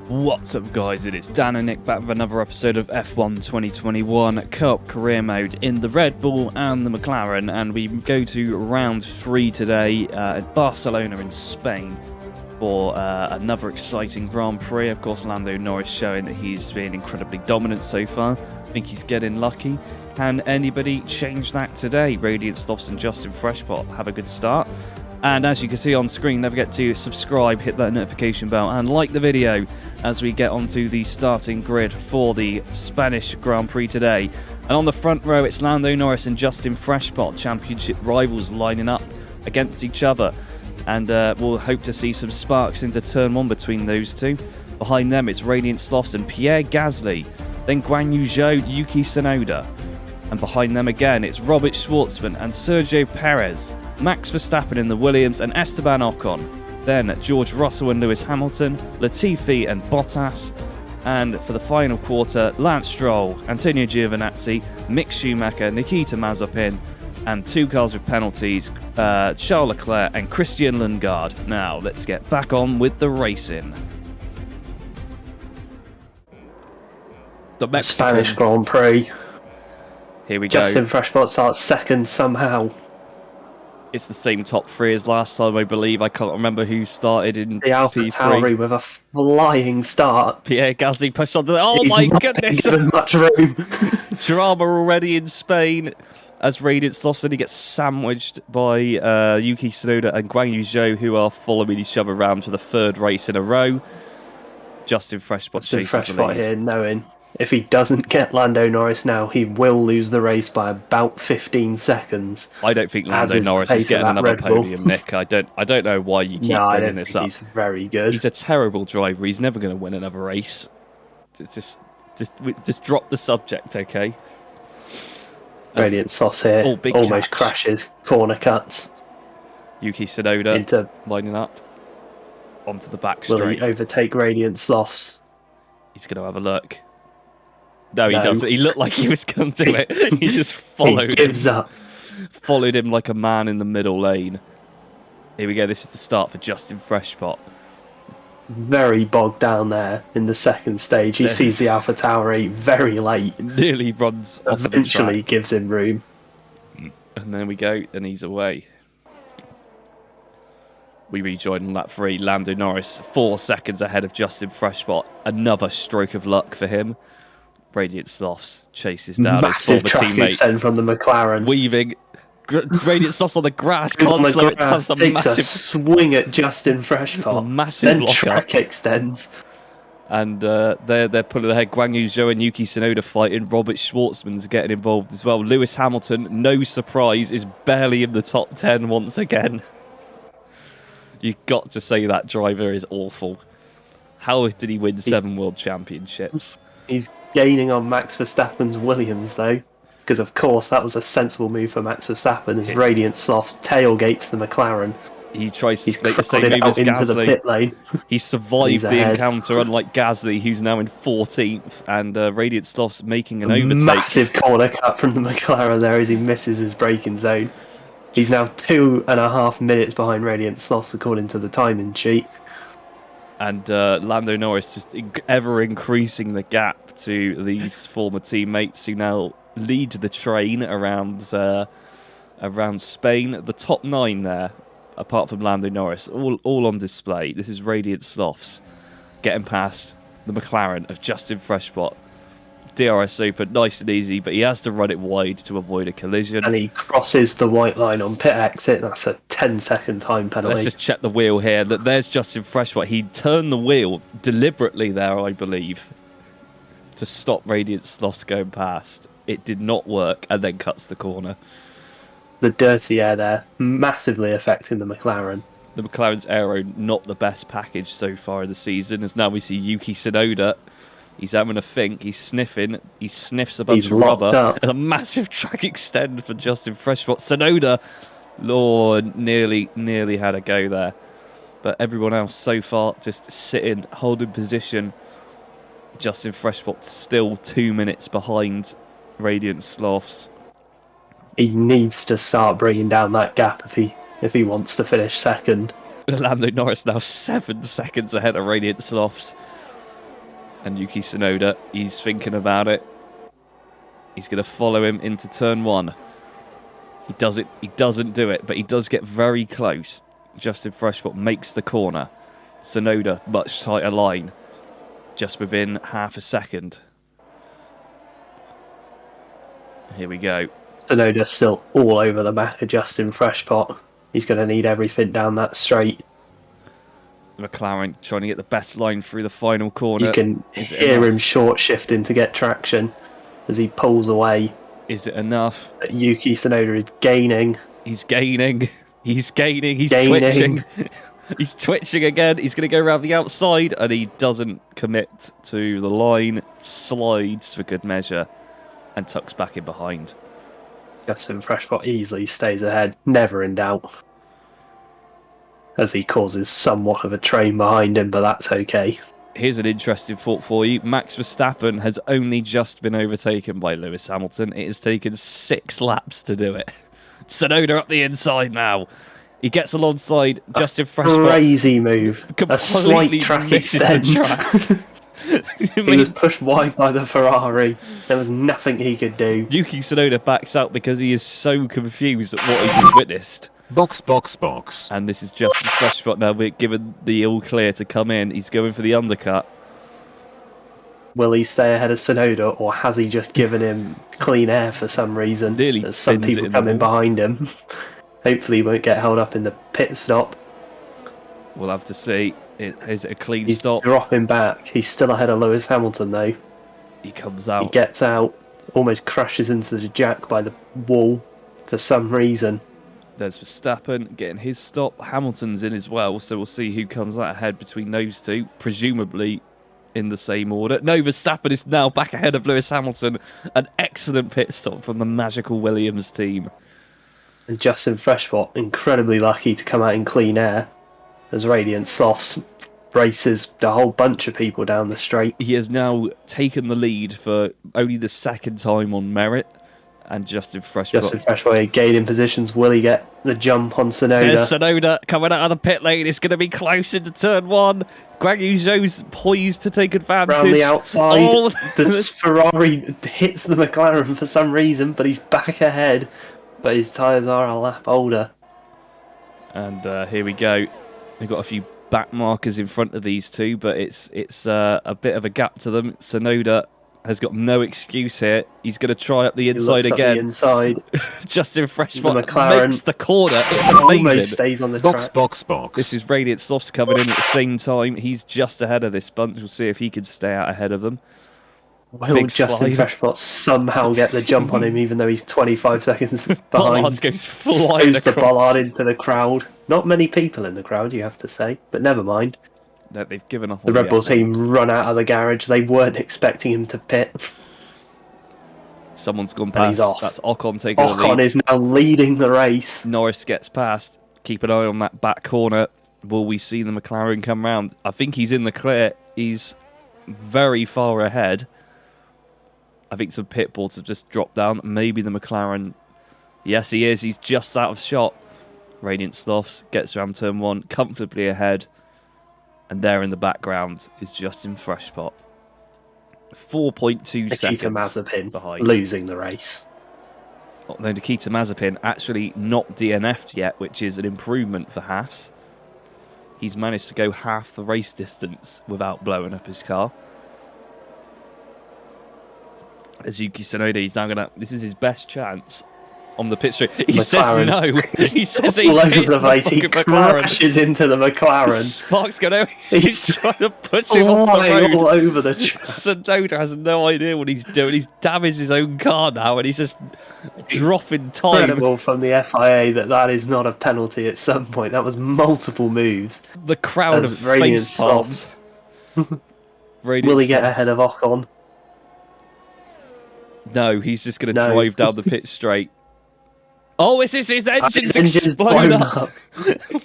What's up guys, it is Dan and Nick back with another episode of F1 2021 Cup Career Mode in the Red Bull and the McLaren, and we go to round 3 today at Barcelona in Spain for another exciting Grand Prix. Of course, Lando Norris showing that he's been incredibly dominant so far. I think he's getting lucky. Can anybody change that today? Radiant Slothz and Justin Freshpot have a good start. And as you can see on screen, don't forget to subscribe, hit that notification bell and like the video as we get onto the starting grid for the Spanish Grand Prix today. And on the front row, it's Lando Norris and Justin Freshpot, championship rivals, lining up against each other. And we'll hope to see some sparks into turn 1 between those two. Behind them, it's Radiant Slothz and Pierre Gasly. Then Guan Yu Zhou, Yuki Tsunoda. And behind them again, it's Robert Schwartzman and Sergio Perez. Max Verstappen in the Williams and Esteban Ocon. Then George Russell and Lewis Hamilton, Latifi and Bottas. And for the final quarter, Lance Stroll, Antonio Giovinazzi, Mick Schumacher, Nikita Mazepin, and 2 cars with penalties, Charles Leclerc and Christian Lundgaard. Now, let's get back on with the racing. The Spanish Grand Prix. Here we go. Justin Freshpot starts second somehow. It's the same top 3 as last time, I believe. I can't remember who started in the AlphaTauri with a flying start. Pierre Gasly pushed on the... Oh He's my not goodness! Given much room. Drama already in Spain as Radiant Slothz, then he gets sandwiched by Yuki Tsunoda and Guan Yu Zhou, who are following each other around for the 3rd race in a row. Justin Freshpot chases the lead. Here, knowing if he doesn't get Lando Norris now, he will lose the race by about 15 seconds. I don't think Lando Norris is getting another podium, Nick. I don't know why you keep bringing this up. He's very good. He's a terrible driver. He's never going to win another race. Just drop the subject, okay? Radiant Slothz here, almost crashes, corner cuts. Yuki Tsunoda lining up onto the back straight. Will he overtake Radiant Slothz? He's going to have a look. No, he doesn't. He looked like he was going to do it. He just followed him. He gives up. Followed him like a man in the middle lane. Here we go. This is the start for Justin Freshpot. Very bogged down there in the second stage. He sees the AlphaTauri very late. Nearly runs off the track. Eventually gives him room. And there we go. And he's away. We rejoin on lap 3. Lando Norris 4 seconds ahead of Justin Freshpot. Another stroke of luck for him. Radiant Slothz chases down his former teammate. Extend from the McLaren. Weaving. Radiant Slothz on the grass. Can't slow it down. Takes a swing at Justin Freshpot. Massive then track extends. And they're pulling ahead. Guan Yu Zhou and Yuki Tsunoda fighting. Robert Schwartzman's getting involved as well. Lewis Hamilton, no surprise, is barely in the top 10 once again. You've got to say that driver is awful. How did he win 7 world championships? He's gaining on Max Verstappen's Williams, though, because of course that was a sensible move for Max Verstappen. As Radiant Slothz tailgates the McLaren. He tries to make the same move as into the pit lane. He survived the encounter, unlike Gasly, who's now in 14th, and Radiant Slothz making an overtake. Massive corner cut from the McLaren there as he misses his braking zone. He's now 2.5 minutes behind Radiant Slothz, according to the timing sheet. And Lando Norris just ever increasing the gap to these former teammates who now lead the train around Spain. The top 9 there, apart from Lando Norris, all on display. This is Radiant Slothz getting past the McLaren of Justin Freshpot. DRS open, nice and easy, but he has to run it wide to avoid a collision. And he crosses the white line on pit exit. That's a 10-second time penalty. Let's just check the wheel here. There's Justin Freshpot. He turned the wheel deliberately there, I believe, to stop Radiant Slothz going past. It did not work, and then cuts the corner. The dirty air there, massively affecting the McLaren. The McLaren's aero, not the best package so far in the season, as now we see Yuki Tsunoda. He's having a think. He's sniffing. He sniffs a bunch of rubber. And a massive track extend for Justin Freshpot. Tsunoda, Lord, nearly had a go there. But everyone else so far just sitting, holding position. Justin Freshpot still 2 minutes behind Radiant Slothz. He needs to start bringing down that gap if he wants to finish second. Lando Norris now 7 seconds ahead of Radiant Slothz. And Yuki Tsunoda, he's thinking about it. He's going to follow him into turn 1. He doesn't do it, but he does get very close. Justin Freshpot makes the corner. Tsunoda, much tighter line. Just within half a second. Here we go. Tsunoda's still all over the back of Justin Freshpot. He's going to need everything down that straight. McLaren trying to get the best line through the final corner. You can hear him short shifting to get traction as he pulls away. Is it enough? But Yuki Tsunoda is gaining. He's gaining. He's twitching. He's twitching again. He's going to go around the outside, and he doesn't commit to the line. Slides for good measure and tucks back in behind. Justin Freshpot easily stays ahead, never in doubt. As he causes somewhat of a train behind him, but that's okay. Here's an interesting thought for you. Max Verstappen has only just been overtaken by Lewis Hamilton. It has taken 6 laps to do it. Tsunoda up the inside now. He gets alongside Justin Freshpot. Crazy move. A slight track extend. He was pushed wide by the Ferrari. There was nothing he could do. Yuki Tsunoda backs out because he is so confused at what he just witnessed. Box. And this is Justin Freshpot now. We're given the all clear to come in. He's going for the undercut. Will he stay ahead of Tsunoda, or has he just given him clean air for some reason? Nearly There's some people coming behind him. Hopefully he won't get held up in the pit stop. We'll have to see. Is it a clean He's stop? dropping back. He's still ahead of Lewis Hamilton, though. He comes out. He gets out, almost crashes into the jack by the wall for some reason. There's Verstappen getting his stop. Hamilton's in as well, so we'll see who comes out ahead between those two, presumably in the same order. No, Verstappen is now back ahead of Lewis Hamilton. An excellent pit stop from the magical Williams team. And Justin Freshpot, incredibly lucky to come out in clean air, as Radiant Slothz races a whole bunch of people down the straight. He has now taken the lead for only the second time on merit. And Justin Freshpot gaining positions. Will he get the jump on Tsunoda? There's Tsunoda coming out of the pit lane. It's going to be close into turn 1. Guan Yu Zhou's poised to take advantage. Round the outside. Oh. The Ferrari hits the McLaren for some reason, but he's back ahead. But his tyres are a lap older. And here we go. We've got a few back markers in front of these two, but it's a bit of a gap to them. Tsunoda has got no excuse here. He's going to try up the inside again. The inside. Justin Freshpot McLaren makes the corner. It's amazing. Almost stays on the track. Box. This is Radiant Slothz coming in at the same time. He's just ahead of this bunch. We'll see if he can stay out ahead of them. Will Justin Freshpot somehow get the jump on him, even though he's 25 seconds behind? Bollard goes flying across. The Bollard into the crowd. Not many people in the crowd, you have to say, but never mind. No, they've given up. The Red Bull team run out of the garage. They weren't expecting him to pit. Someone's gone past. He's off. That's Ocon taking the lead. Ocon is now leading the race. Norris gets past. Keep an eye on that back corner. Will we see the McLaren come round? I think he's in the clear. He's very far ahead. I think some pit boards have just dropped down. Maybe the McLaren. Yes, he is. He's just out of shot. Radiant Slothz gets around turn 1, comfortably ahead. And there in the background is Justin Freshpot. 4.2 seconds Nikita Mazepin behind. Losing the race. No, Nikita Mazepin actually not DNF'd yet, which is an improvement for Haas. He's managed to go half the race distance without blowing up his car. As Yuki Tsunoda, he's now going to... This is his best chance on the pit straight. He says no. He says he's all over the place. He crashes into the McLaren. Sparks going out. He's trying to push him off the road. All over the track. Tsunoda has no idea what he's doing. He's damaged his own car now, and he's just dropping time. Incredible from the FIA that is not a penalty at some point. That was multiple moves. The crowd of face palms. Will he get ahead of Ocon? No, he's just going to drive down the pit straight. Oh, his engine's exploded up.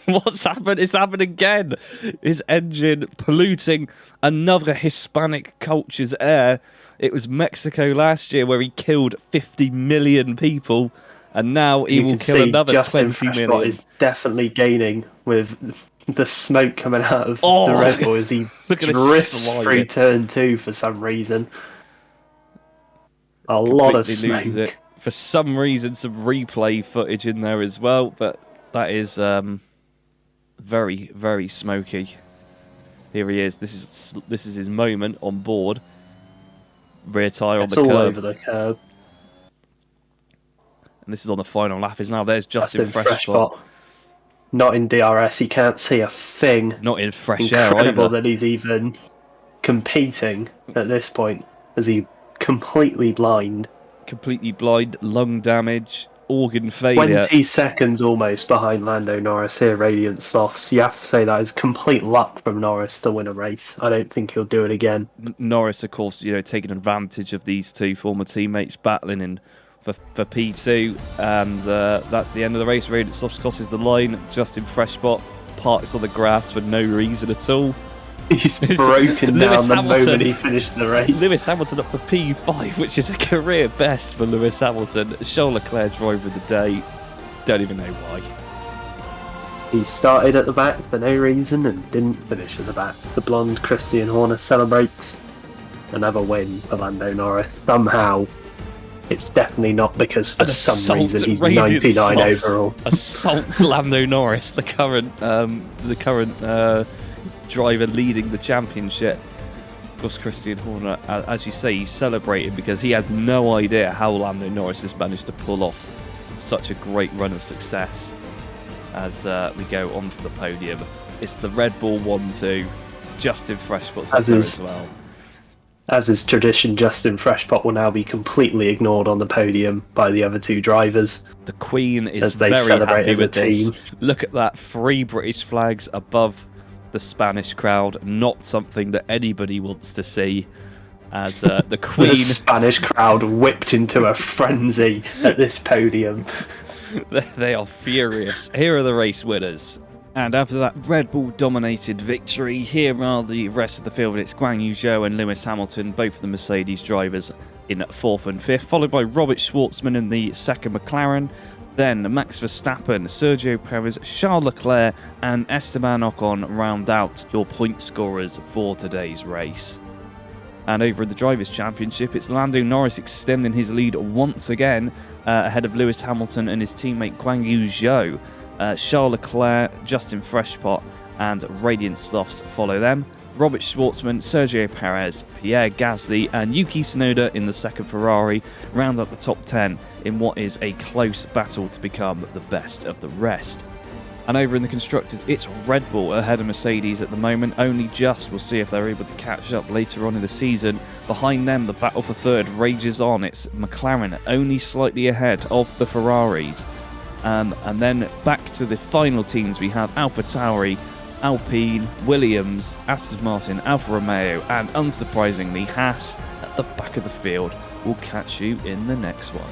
What's happened? It's happened again. His engine polluting another Hispanic culture's air. It was Mexico last year where he killed 50 million people, and now he will kill another 20 million. Justin Freshpot is definitely gaining with the smoke coming out of Oh, the Red Bull as he look at this drifts slide. through turn 2 for some reason. A lot of Completely loses smoke. it. For some reason, some replay footage in there as well, but that is very, very smoky. Here he is. This is his moment on board. Rear tyre on It's the all curb. over the curb. And this is on the final lap. Is now there's Justin Freshpot. Not in DRS. He can't see a thing. Not in fresh air Incredible either. that he's even competing at this point, as he completely blind. Completely blind, lung damage, organ failure. 20 seconds almost behind Lando Norris here, Radiant Slothz. You have to say that is complete luck from Norris to win a race. I don't think he'll do it again. Norris, of course, taking advantage of these two former teammates battling for P2, and that's the end of the race. Radiant Slothz crosses the line. Justin Freshpot parks on the grass for no reason at all. He's broken down the moment he finished the race. Lewis Hamilton up to P5, which is a career best for Lewis Hamilton. Charles Leclerc driver of the day. Don't even know why. He started at the back for no reason and didn't finish at the back. The blonde Christian Horner celebrates another win for Lando Norris. Somehow, it's definitely not because for some reason he's 99 overall. Assaults Lando Norris, the current driver leading the championship. Of course, Christian Horner, as you say, he's celebrating because he has no idea how Lando Norris has managed to pull off such a great run of success. As we go onto the podium, it's the Red Bull 1-2. Justin Freshpot's up there as well. As is tradition, Justin Freshpot will now be completely ignored on the podium by the other two drivers. The Queen is as they very celebrate happy as a with this. team. Look at that, 3 British flags above the Spanish crowd. Not something that anybody wants to see. As the Queen... The Spanish crowd whipped into a frenzy at this podium. They are furious. Here are the race winners. And after that Red Bull dominated victory, here are the rest of the field. It's Guan Yu Zhou and Lewis Hamilton, both of the Mercedes drivers, in 4th and 5th, followed by Robert Schwartzman in the 2nd McLaren, then Max Verstappen, Sergio Perez, Charles Leclerc and Esteban Ocon round out your point scorers for today's race. And over in the Drivers' Championship, it's Lando Norris extending his lead once again ahead of Lewis Hamilton and his teammate Guan Yu Zhou. Charles Leclerc, Justin Freshpot and Radiant Slothz follow them. Robert Schwartzman, Sergio Perez, Pierre Gasly and Yuki Tsunoda in the 2nd Ferrari round up the top 10 in what is a close battle to become the best of the rest. And over in the Constructors, it's Red Bull ahead of Mercedes at the moment, only just. We'll see if they're able to catch up later on in the season. Behind them, the battle for 3rd rages on. It's McLaren only slightly ahead of the Ferraris. And then back to the final teams, we have AlphaTauri, Alpine, Williams, Aston Martin, Alfa Romeo, and unsurprisingly, Haas at the back of the field. We'll catch you in the next one.